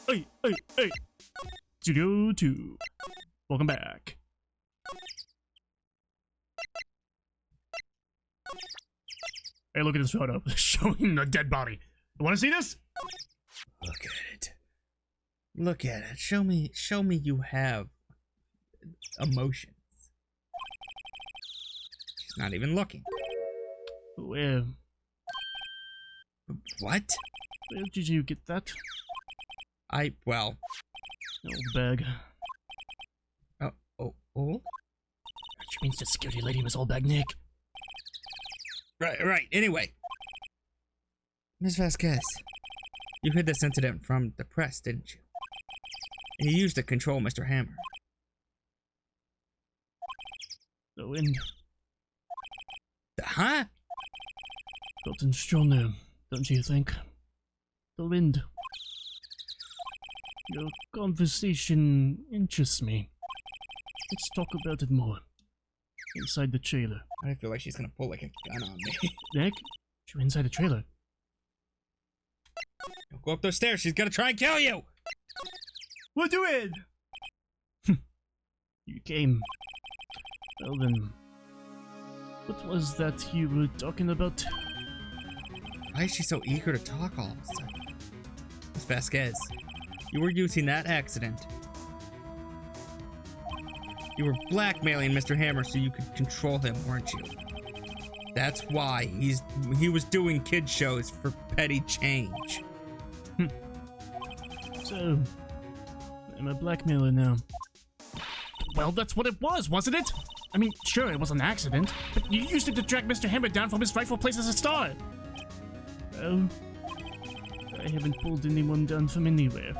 Hey. Studio 2. Welcome back. Hey, look at this photo showing a dead body. You want to see this? Look at it. Look at it. Show me you have emotions. She's not even looking. Where What? did you get that? Well. Old bag. Oh? Which means the security lady was old bag Nick. Right. Anyway. Ms. Vasquez, you heard this incident from the press, didn't you? And you used to control Mr. Hammer. The wind Huh? felt stronger, don't you think? The wind. Your conversation interests me. Let's talk about it more. Inside the trailer. I feel like she's gonna pull like a gun on me. Nick? You're inside the trailer. Don't go up those stairs, she's gonna try and kill you! We'll do it! You came. Well then, what was that you were talking about? Why is she so eager to talk all of a sudden? Ms. Vasquez, you were using that accident. You were blackmailing Mr. Hammer so you could control him, weren't you? That's why he was doing kid shows for petty change. So, I'm a blackmailer now. Well, that's what it was, wasn't it? I mean, sure, it was an accident, but you used it to drag Mr. Hammer down from his rightful place as a star. Well, I haven't pulled anyone down from anywhere.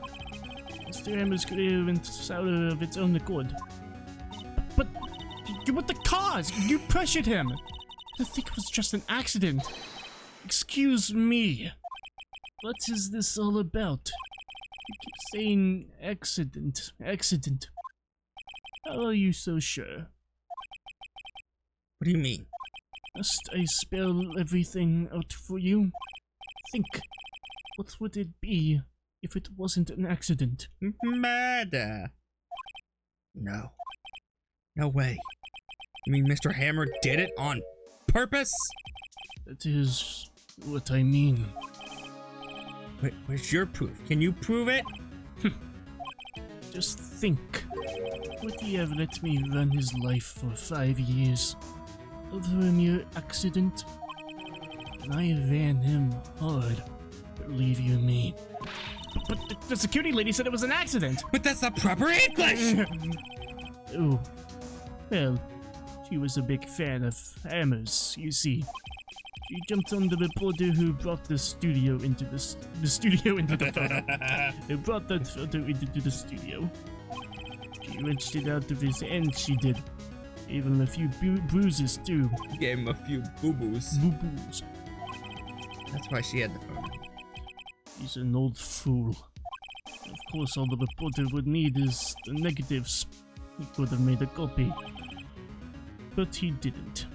Mr. Hammer's career went out of its own accord. But you were the cause! You pressured him! To think it was just an accident. Excuse me. What is this all about? You keep saying accident. How are you so sure? What do you mean? Must I spell everything out for you? Think. What would it be if it wasn't an accident? Murder. No. No way. You mean Mr. Hammer did it on purpose? That is what I mean. Wait, where's your proof? Can you prove it? Just think. Would he have let me run his life for 5 years? Over a mere accident? And I ran him hard, believe you me. But the security lady said it was an accident! But that's not proper English! Oh. Well, she was a big fan of Hammers, you see. She jumped on the reporter who brought the studio into the photo. Who brought that photo into the studio. She wrenched it out of his hands, she did. Gave him a few bruises, too. Gave him a few boo-boos. Boo-boos. That's why she had the photo. He's an old fool. Of course, all the reporter would need is the negatives. He could have made a copy. But he didn't.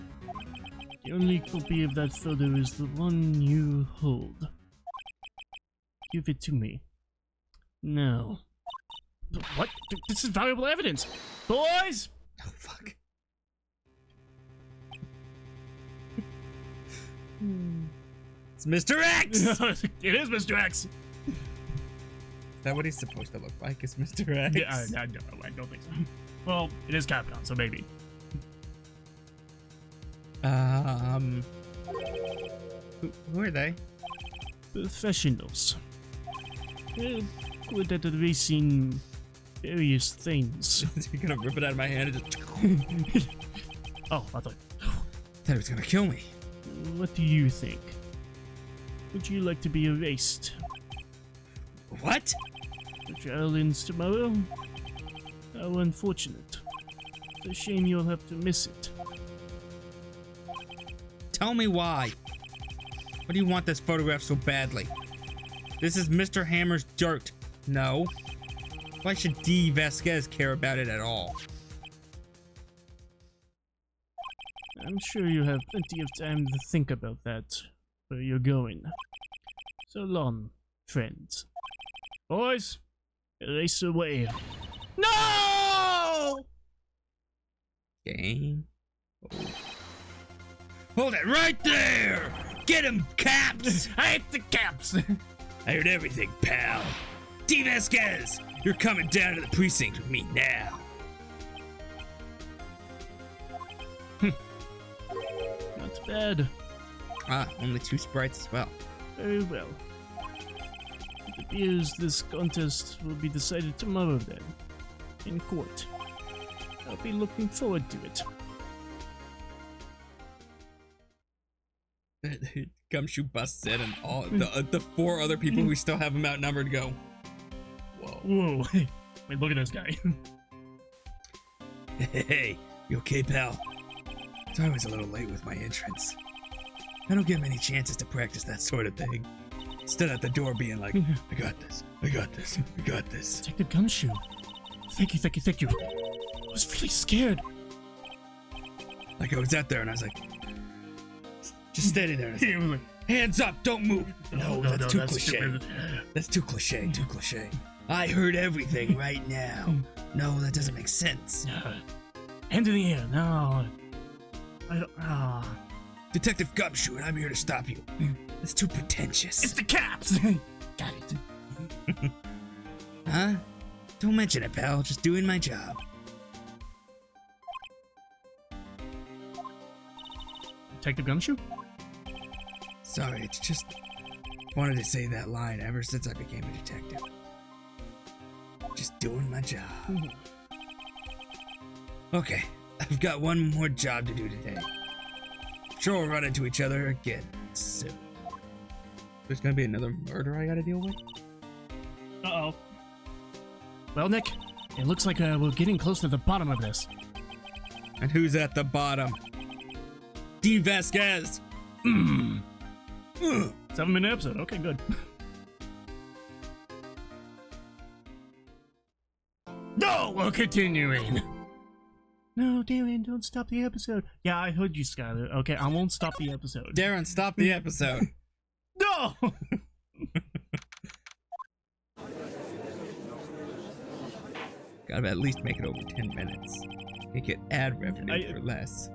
The only copy of that photo is the one you hold. Give it to me. Now. What? This is valuable evidence! Boys! Oh, fuck. It's Mr. X! It is Mr. X! Is that what he's supposed to look like? Is Mr. X? Yeah, I don't think so. Well, it is Capcom, so maybe. Who are they? Professionals. They're good at erasing various things. You're gonna rip it out of my hand and just... Oh, I thought he was gonna kill me. What do you think? Would you like to be erased? What? The trial ends tomorrow? How unfortunate. It's a shame you'll have to miss it. Tell me why. Why do you want this photograph so badly? This is Mr. Hammer's dirt. No. Why should D. Vasquez care about it at all? I'm sure you have plenty of time to think about that, where you're going. So long, friends. Boys, Race away. No! Game. Oh. Hold it right there! Get him, Caps! I hate the Caps! I heard everything, pal. D. Vasquez, you're coming down to the precinct with me now. Not bad. Ah, only 2 sprites as well. Very well. It appears this contest will be decided tomorrow then, in court. I'll be looking forward to it. Gumshoe busts in and all the 4 other people who still have him outnumbered go, whoa. Whoa, wait, look at this guy. Hey, you okay, pal? Sorry I was a little late with my entrance. I don't get many chances to practice that sort of thing. Stood at the door being like, I got this, I got this, I got this. Detective Gumshoe. Thank you, thank you, thank you. I was really scared. Like I was out there and I was like, just standing there. And I was like, hands up, don't move. No, that's too cliche. Stupid. That's too cliche, too cliche. I heard everything right now. No, that doesn't make sense. Hand in the air, no. I don't, Detective Gumshoe, and I'm here to stop you. That's too pretentious. It's the Caps! Got it. Huh? Don't mention it, pal. Just doing my job. Detective Gumshoe? Sorry, it's just wanted to say that line ever since I became a detective. Just doing my job. Okay, I've got one more job to do today. Sure, we'll run into each other again soon. There's gonna be another murder I gotta deal with? Uh-oh. Well, Nick, it looks like we're getting close to the bottom of this. And who's at the bottom? D. Vasquez! 7-minute episode, okay, good. No, we're continuing. No, Darren, don't stop the episode. Yeah, I heard you, Skylar. Okay, I won't stop the episode. Darren, stop the episode. No! Gotta at least make it over 10 minutes. You get ad revenue for less.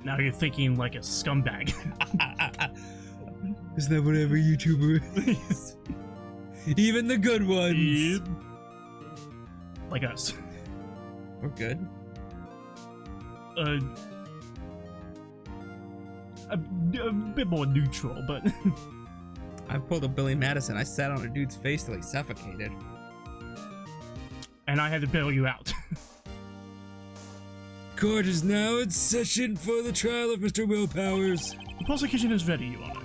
Now you're thinking like a scumbag. Isn't that what every YouTuber is? Even the good ones. Yep. Like us. We're good. A bit more neutral, but... I pulled a Billy Madison. I sat on a dude's face till he suffocated. And I had to bail you out. Court is now in session for the trial of Mr. Will Powers. The prosecution is ready, Your Honor.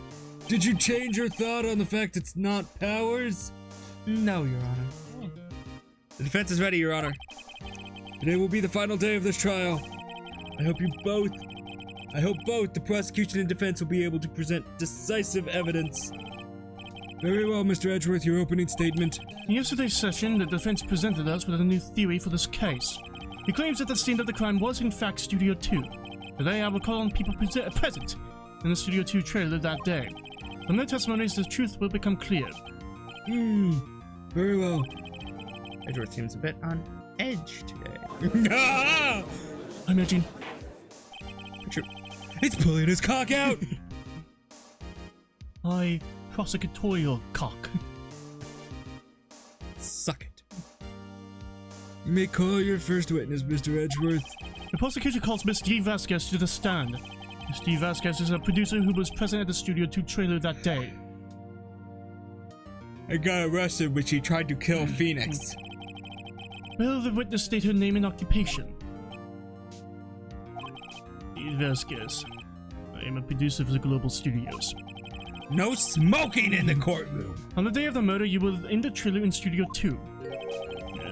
Did you change your thought on the fact it's not Powers? No, Your Honor. The defense is ready, Your Honor. Today will be the final day of this trial. I hope both the prosecution and defense will be able to present decisive evidence. Very well, Mr. Edgeworth, your opening statement. In yesterday's session, the defense presented us with a new theory for this case. He claims that the scene of the crime was in fact Studio 2. Today I will call on people present in the Studio 2 trailer that day. From their testimonies, the truth will become clear. Very well. Edgeworth seems a bit on edge today. Ah! I'm edging. It's pulling his cock out! I prosecutorial cock. Suck it. You may call your first witness, Mr. Edgeworth. The prosecution calls Miss D. Vasquez to the stand. Miss D. Vasquez is a producer who was present at the Studio 2 trailer that day. I got arrested when she tried to kill Phoenix. Will the witness state her name and occupation? D. Vasquez. I am a producer for the Global Studios. No smoking in the courtroom! On the day of the murder, you were in the trailer in Studio 2.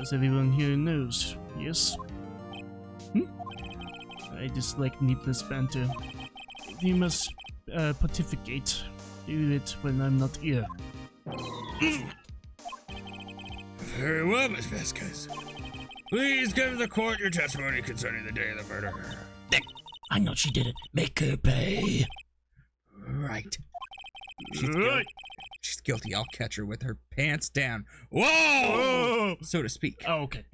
As everyone here knows, yes? I dislike needless banter. If you must pontificate, do it when I'm not here. Very well, Miss Vasquez. Please give the court your testimony concerning the day of the murder. I know she did it. Make her pay. Right. Right. She's guilty. I'll catch her with her pants down. Whoa! Whoa! So to speak. Oh, okay.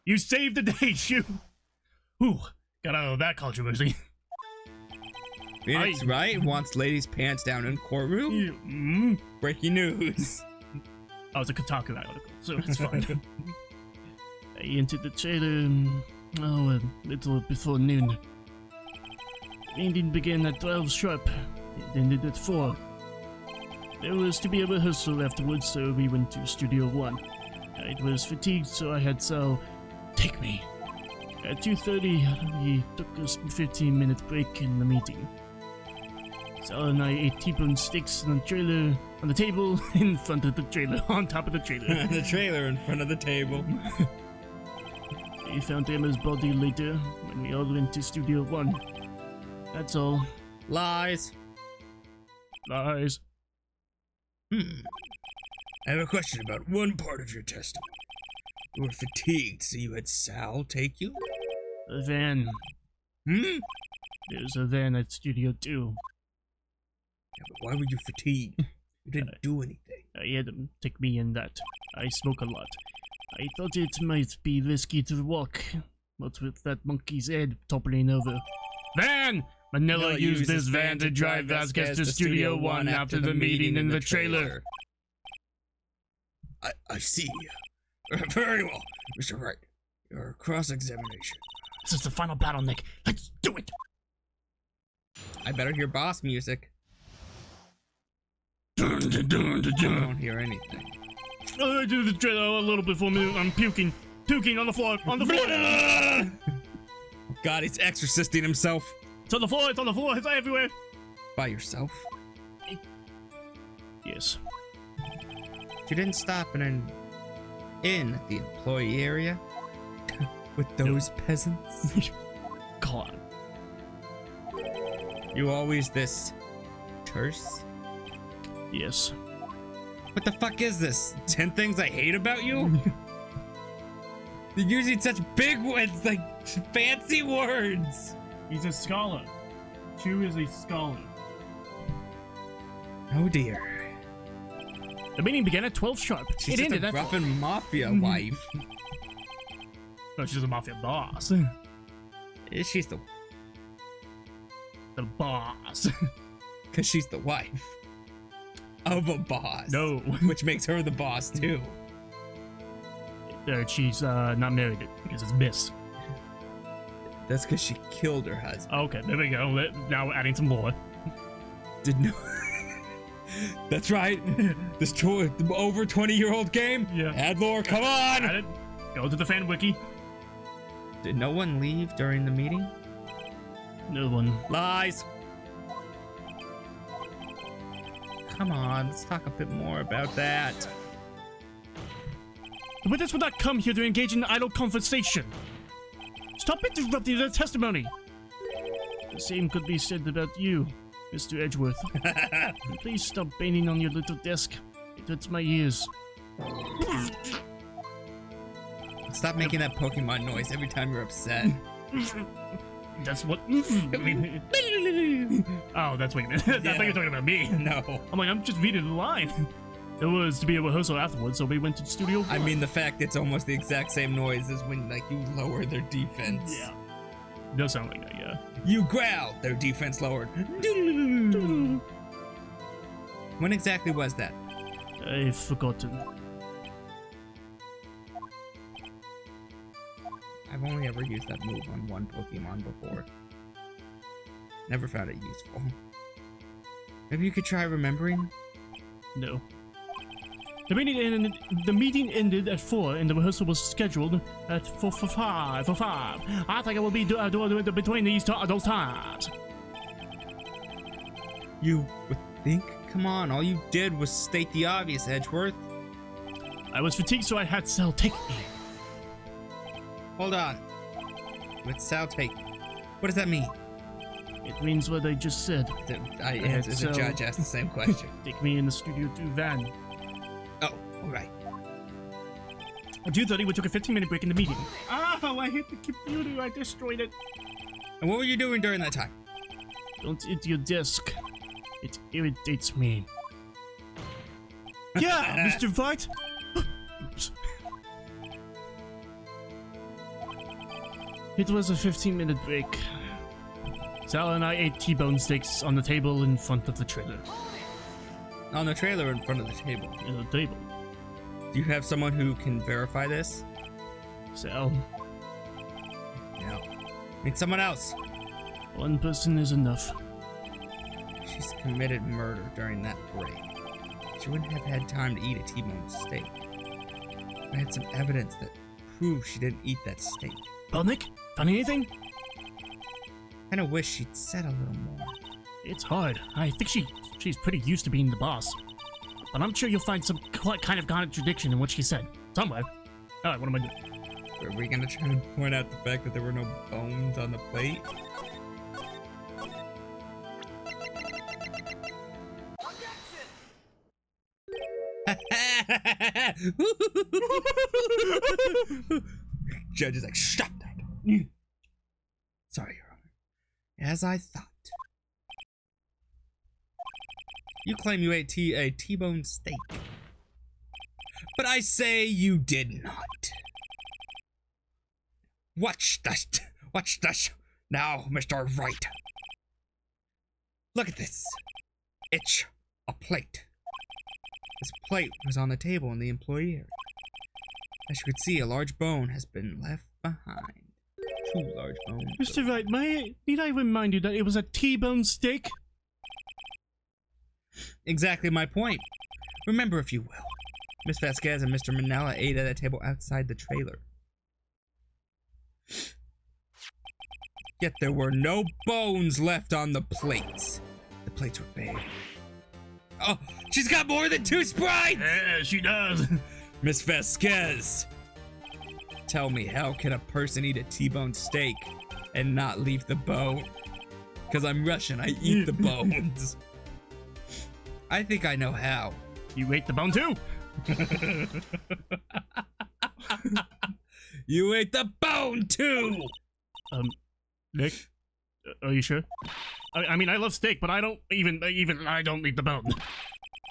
You saved the day, Shu. Ooh, got out of that controversy. Phoenix Wright wants ladies' pants down in courtroom? Breaking news. Oh, it's a Kotaku article, so it's fine. I entered the trailer, a little before noon. The meeting began at 12 sharp. It ended at 4. There was to be a rehearsal afterwards, so we went to Studio 1. I was fatigued, so I had Sal take me. At 2:30, he took a 15-minute break in the meeting. Sal and I ate T-bone steaks on the trailer, on the table, in front of the trailer, on top of the trailer. The trailer in front of the table. We found Emma's body later, when we all went to Studio 1. That's all. Lies. Lies. I have a question about one part of your testimony. You were fatigued, so you had Sal take you? A van. There's a van at Studio 2. Yeah, but why were you fatigued? You didn't do anything. I had him take me in that. I smoke a lot. I thought it might be risky to walk, but with that monkey's head toppling over. Van! Manila used this van to drive Vasquez to Studio 1 after the meeting in the trailer. I see. Very well, Mr. Wright. Your cross-examination. This is the final battle, Nick. Let's do it! I better hear boss music. Dun, dun, dun, dun, I dun. don't hear anything. I do the trailer a little before me. I'm puking. Puking on the floor. On the floor. God, he's exorcisting himself. It's on the floor. It's on the floor. It's everywhere. By yourself? Yes. You didn't stop in the employee area? With those peasants? God. You always this terse? Yes. What the fuck is this? 10 things I hate about you? You're using such big words, like fancy words. He's a scholar. Chu is a scholar. Oh dear. The meeting began at 12 sharp. She's It just ended a at roughin' mafia wife. No, she's a mafia boss. She's the boss. Cause she's the wife of a boss. No. Which makes her the boss too. She's not married because it's Miss. That's because she killed her husband. Okay, there we go. Now we're adding some more. Did no. That's right. This over 20-year-old game. Yeah. Add lore. Come on. Add it. Go to the fan wiki. Did no one leave during the meeting? No one. Lies. Come on, let's talk a bit more about that. The witness would not come here to engage in idle conversation. Stop interrupting their testimony. The same could be said about you, Mr. Edgeworth. And please stop banging on your little desk. It hurts my ears. Stop making that Pokemon noise every time you're upset. That's what. Oh, that's what you meant. I thought you were talking about me. No. I'm like, I'm just reading the line. There was to be a rehearsal afterwards, so we went to Studio 1. I mean, the fact it's almost the exact same noise as when, like, you lower their defense. Yeah. It does sound like that, yeah. You growl, their defense lowered. When exactly was that? I've forgotten. I've only ever used that move on one Pokemon before. Never found it useful. Maybe you could try remembering? No. The meeting ended at 4, and the rehearsal was scheduled at 5. I think I will be doing between those times. You would think? Come on, all you did was state the obvious, Edgeworth. I was fatigued, so I had Sal take me. Hold on. With Sal take. What does that mean? It means what I just said. The judge asked the same question. Take me in the Studio 2 van. Oh, alright. At 2:30, we took a 15-minute break in the meeting. Oh, I hit the computer. I destroyed it. And what were you doing during that time? Don't hit your desk. It irritates me. Yeah, Mr. Wright. Oops. It was a 15-minute break. Sal and I ate T-bone steaks on the table in front of the trailer. On the trailer in front of the table. In the table. Do you have someone who can verify this? Sal, No. Need someone else. one person is enough. She's committed murder during that break. She wouldn't have had time to eat a T-bone steak. I had some evidence that proved she didn't eat that steak. Well, Nick, find anything? Kinda wish she'd said a little more. It's hard. I think she's pretty used to being the boss. But I'm sure you'll find some kind of contradiction in what she said. Somewhere. Alright, what am I doing? Are we gonna try to point out the fact that there were no bones on the plate? Judge is like, stop that. Sorry, Your Honor. As I thought. You claim you ate a T-bone steak. But I say you did not. Watch this. Watch this. Now, Mr. Wright. Look at this. It's a plate. This plate was on the table in the employee area. As you could see, a large bone has been left behind. 2 large bones. Mr. Wright, need I remind you that it was a T-bone steak? Exactly my point. Remember, if you will, Miss Vasquez and Mr. Manella ate at a table outside the trailer. Yet there were no bones left on the plates. The plates were bare. Oh, she's got more than 2 sprites! Yeah, she does. Miss Vasquez, tell me, how can a person eat a T-bone steak and not leave the bone? Because I'm Russian, I eat the bones. I think I know how. You ate the bone too? You ate the bone too! Nick, are you sure? I mean, I love steak, but I don't I don't eat the bone.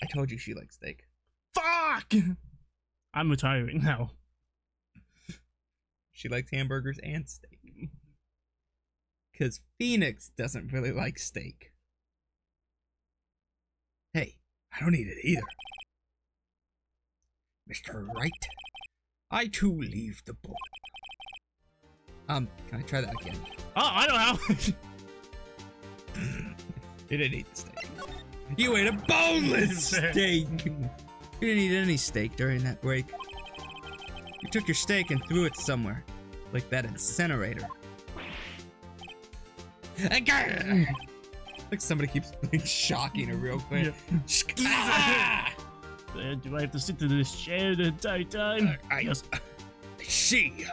I told you she likes steak. Fuck! I'm retiring now. She likes hamburgers and steak. Because Phoenix doesn't really like steak. Hey, I don't eat it either. Mr. Wright, I too leave the bone. Can I try that again? Oh, I know how. You didn't eat the steak. You ate a boneless steak! You didn't eat any steak during that break. You took your steak and threw it somewhere. Like that incinerator. Like somebody keeps shocking her real quick. Ah! Do I have to sit in this chair the entire time? I see.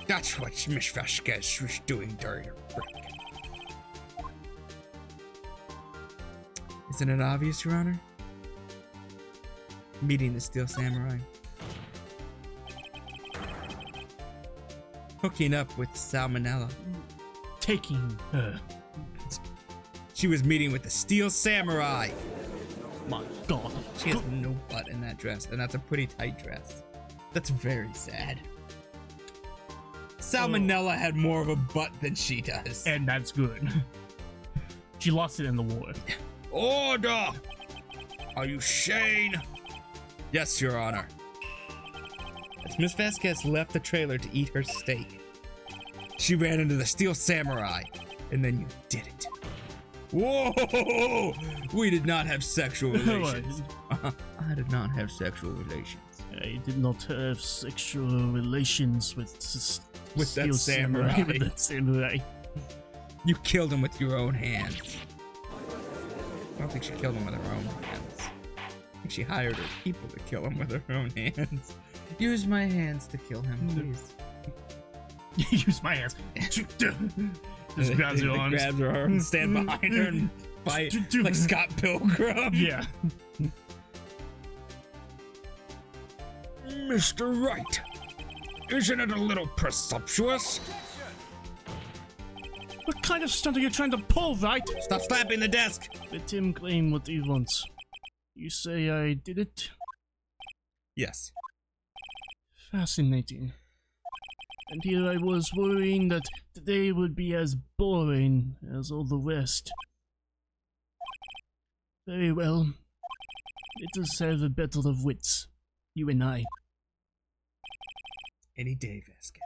That's what Miss Vasquez was doing during her break. Isn't it obvious, Your Honor? Meeting the Steel Samurai. Hooking up with Salmonella. Taking her. She was meeting with the Steel Samurai. My God. She has no butt in that dress, and that's a pretty tight dress. That's very sad. Salmonella had more of a butt than she does. And that's good. She lost it in the war. Order! Are you sane? Yes, Your Honor. As Miss Vasquez left the trailer to eat her steak, she ran into the Steel Samurai, and then you did it. Whoa! We did not have sexual relations. I did not have sexual relations. I did not have sexual relations with that samurai. With that samurai. You killed him with your own hands. I don't think she killed him with her own hands. I think she hired her people to kill him with her own hands. Use my hands to kill him, please. Use my hands. Just grabs her arms. Grabs her arms, stand behind her and fight like Scott Pilgrim. Yeah. Mr. Wright, isn't it a little presumptuous? What kind of stunt are you trying to pull, Wright? Stop slapping the desk! Let him claim what he wants. You say I did it? Yes. Fascinating. And here I was worrying that today would be as boring as all the rest. Very well. Let us have a battle of wits. You and I. Any day, Vasquez.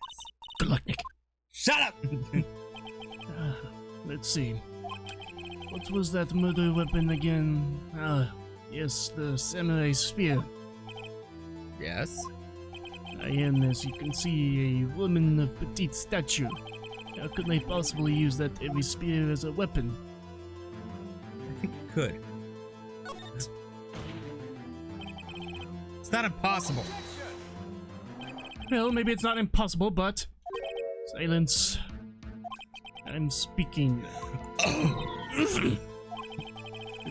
Good luck, Nick. Shut up! Let's see. What was that murder weapon again? Ah, yes, the samurai spear. Yes? I am, as you can see, a woman of petite stature. How could I possibly use that heavy spear as a weapon? I think you could. It's not impossible. Well, maybe it's not impossible, but... Silence. I'm speaking. The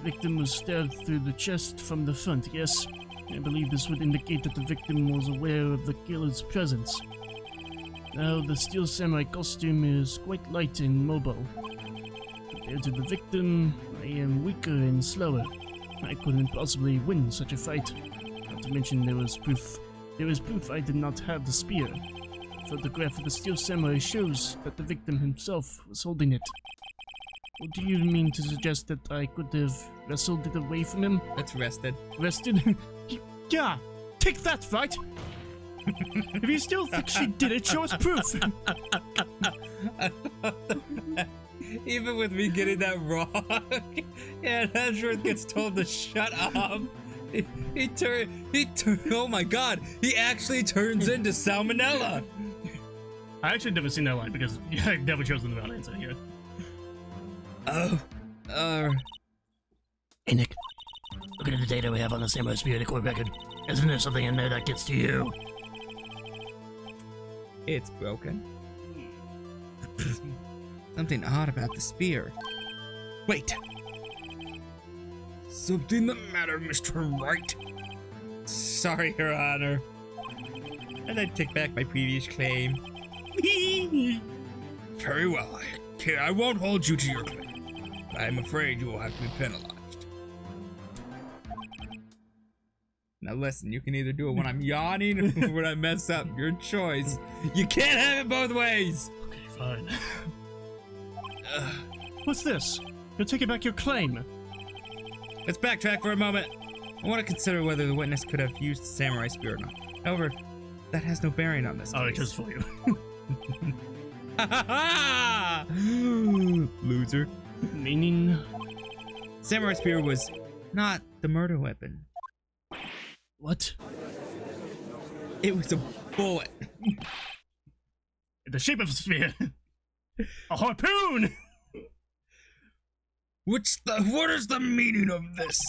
victim was stabbed through the chest from the front, yes? I believe this would indicate that the victim was aware of the killer's presence. Now, the steel samurai costume is quite light and mobile. Compared to the victim, I am weaker and slower. I couldn't possibly win such a fight. Not to mention there was proof. There is proof I did not have the spear. The photograph of the steel samurai shows that the victim himself was holding it. Or do you mean to suggest that I could have wrestled it away from him? That's rested. Wrested? Yeah! Take that, right? If you still think she did it, show us proof! Even with me getting that wrong, yeah, Ashworth gets told to shut up. Oh my god, he actually turns into Salmonella. I actually never seen that line because I've never chosen the right answer here. Hey Nick, looking at the data we have on the Samurai Spirit Court record, isn't there something in there that gets to you? It's broken. Something odd about the spear. Wait. Something the matter, Mr. Wright? Sorry, Your Honor. And I take back my previous claim. Very well. I won't hold you to your claim. But I'm afraid you will have to be penalized. Now listen, you can either do it when I'm yawning or when I mess up. Your choice. You can't have it both ways! Okay, fine. What's this? You're taking back your claim. Let's backtrack for a moment. I want to consider whether the witness could have used the samurai spear or not. However, that has no bearing on this case. Oh, it's just for you. Loser. Meaning? Samurai spear was not the murder weapon. What? It was a bullet. In the shape of a spear. A harpoon! What is the meaning of this?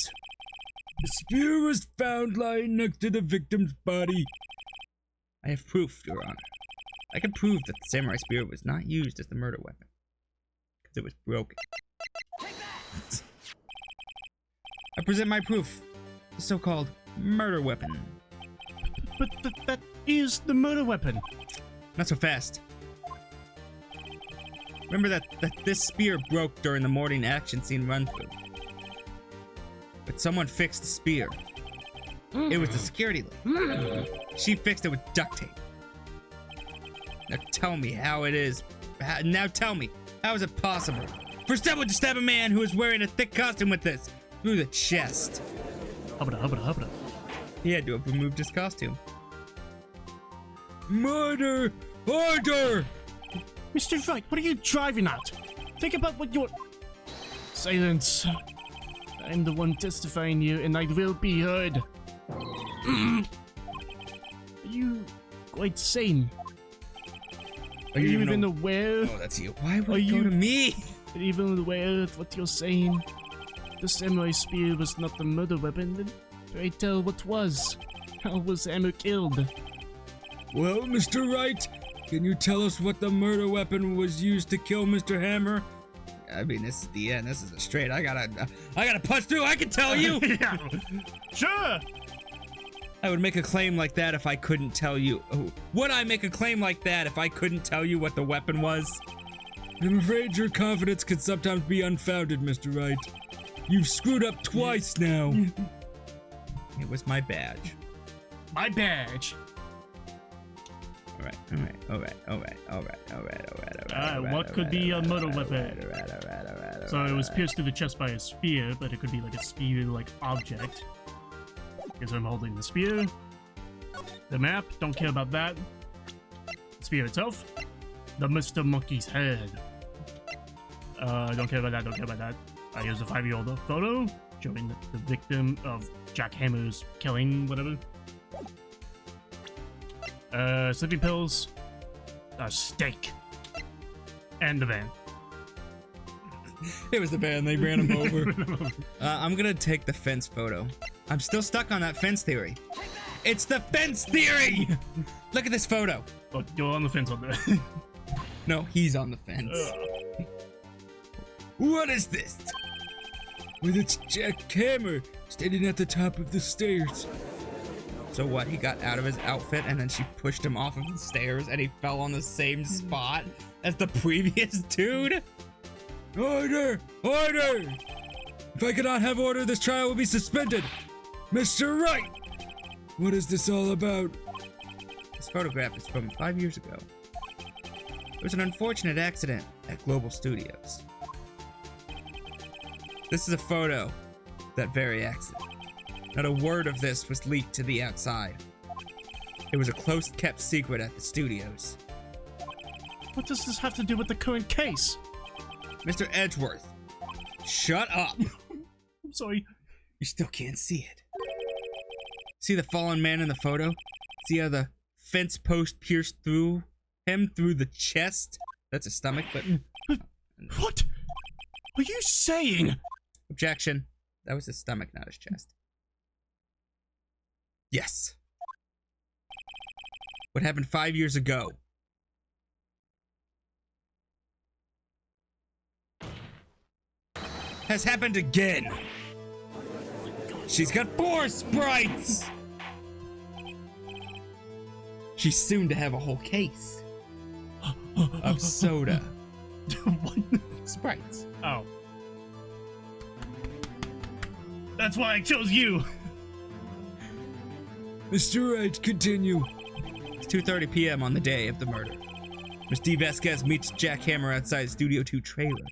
The spear was found lying next to the victim's body. I have proof, Your Honor. I can prove that the samurai spear was not used as the murder weapon. Because it was broken. I present my proof. The so-called murder weapon. But that is the murder weapon. Not so fast. Remember that this spear broke during the morning action scene run-through. But someone fixed the spear. It was the security lady. She fixed it with duct tape. Now tell me how it is. Now tell me, how is it possible for someone to stab a man who is wearing a thick costume with this through the chest? Hubba. He had to have removed his costume. Murder! Order! Mr. Wright, what are you driving at? Think about what you're... Silence. I'm the one testifying here, and I will be heard. Are you quite sane? Are you even aware? Oh, that's you. Why would you go to me? Are you even aware of what you're saying? The samurai spear was not the murder weapon, then pray tell what was. How was Hammer killed? Well, Mr. Wright, can you tell us what the murder weapon was used to kill Mr. Hammer? I mean, this is the end. This is a straight. I gotta punch through. I can tell you. Yeah. Sure. I would make a claim like that if I couldn't tell you. Would I make a claim like that if I couldn't tell you what the weapon was? I'm afraid your confidence can sometimes be unfounded, Mr. Wright. You've screwed up twice now. It was my badge. My badge. What could be a murder weapon? So it was pierced through the chest by a spear, but it could be like a spear-like object. Because I'm holding the spear. The map, don't care about that. The spear itself. The Mr. Monkey's head. Don't care about that, don't care about that. Here's a 5-year-old photo showing the victim of Jack Hammer's killing, whatever. Sleeping pills. A steak. And the van. It was the van, they ran him over. I'm gonna take the fence photo. I'm still stuck on that fence theory. It's the fence theory! Look at this photo. Oh, you're on the fence on there. No, he's on the fence. What is this? With its Jack Hammer standing at the top of the stairs. So what, he got out of his outfit and then she pushed him off of the stairs and he fell on the same spot as the previous dude? Order! Order! If I cannot have order, this trial will be suspended. Mr. Wright! What is this all about? This photograph is from 5 years ago. There was an unfortunate accident at Global Studios. This is a photo of that very accident. Not a word of this was leaked to the outside. It was a close-kept secret at the studios. What does this have to do with the current case? Mr. Edgeworth, shut up. I'm sorry. You still can't see it. See the fallen man in the photo? See how the fence post pierced through him through the chest? That's his stomach, but... What are you saying? Objection. That was his stomach, not his chest. Yes. What happened 5 years ago has happened again. She's got 4 sprites. She's soon to have a whole case of soda. What? Sprites. Oh. That's why I chose you. Mr. Wright, continue. It's 2:30 p.m. on the day of the murder. Miss D. Vasquez meets Jack Hammer outside Studio 2 trailer.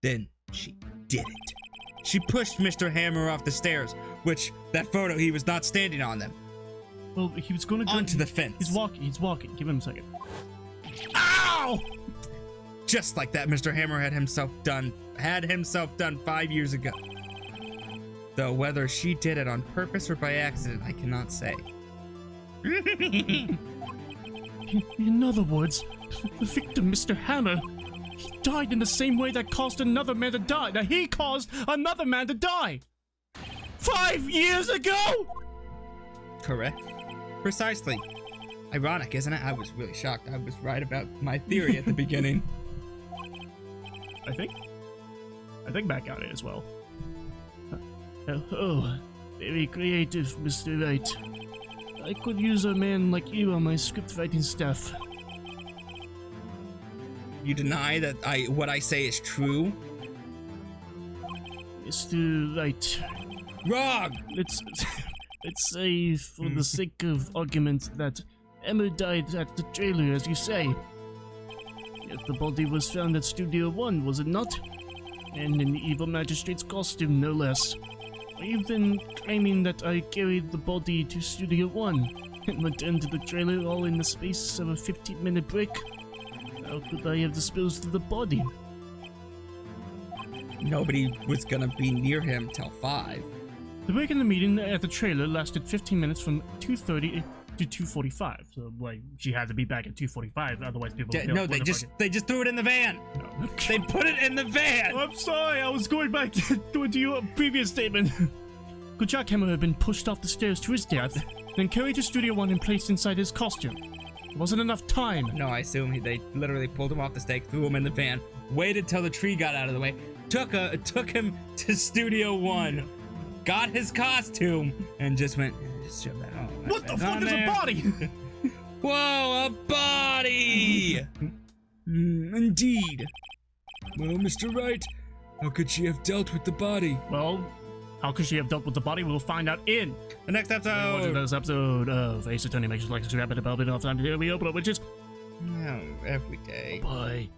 Then she did it. She pushed Mr. Hammer off the stairs, which, that photo, he was not standing on them. Well, he was going to go... Onto the fence. He's walking. Give him a second. Ow! Just like that, Mr. Hammer had himself done 5 years ago. Though whether she did it on purpose or by accident, I cannot say. In other words, the victim, Mr. Hammer, he died in the same way that caused another man to die. That he caused another man to die. 5 years ago? Correct. Precisely. Ironic, isn't it? I was really shocked. I was right about my theory at the beginning. I think back on it as well. Oh, very creative, Mr. Wright. I could use a man like you on my script writing staff. You deny that what I say is true? Mr. Wright. Wrong! Let's say, for the sake of argument, that Emma died at the trailer, as you say. Yet the body was found at Studio 1, was it not? And in the evil magistrate's costume, no less. Are you then claiming that I carried the body to Studio 1 and returned to the trailer all in the space of a 15-minute break? How could I have disposed of the body? Nobody was gonna be near him till 5. The break in the meeting at the trailer lasted 15 minutes from 2:30 to 2:45. So, like, she had to be back at 2:45, otherwise people would No, they just threw it in the van. No. They put it in the van. Oh, I'm sorry, I was going back to your previous statement. Could Jack Hammer have been pushed off the stairs to his death, then carried to Studio 1 and placed inside his costume? There wasn't enough time. No, I assume they literally pulled him off the stake, threw him in the van, waited till the tree got out of the way, took him to Studio 1, got his costume, and just went, just shove that on. What the fuck is a body? Whoa, a body! Indeed. Well, Mr. Wright, how could she have dealt with the body? Well, how could she have dealt with the body? We'll find out in The next watching episode. this episode of Ace Attorney. Make sure to like, subscribe, and the bell button off time to we open up witches. No, every day. Bye.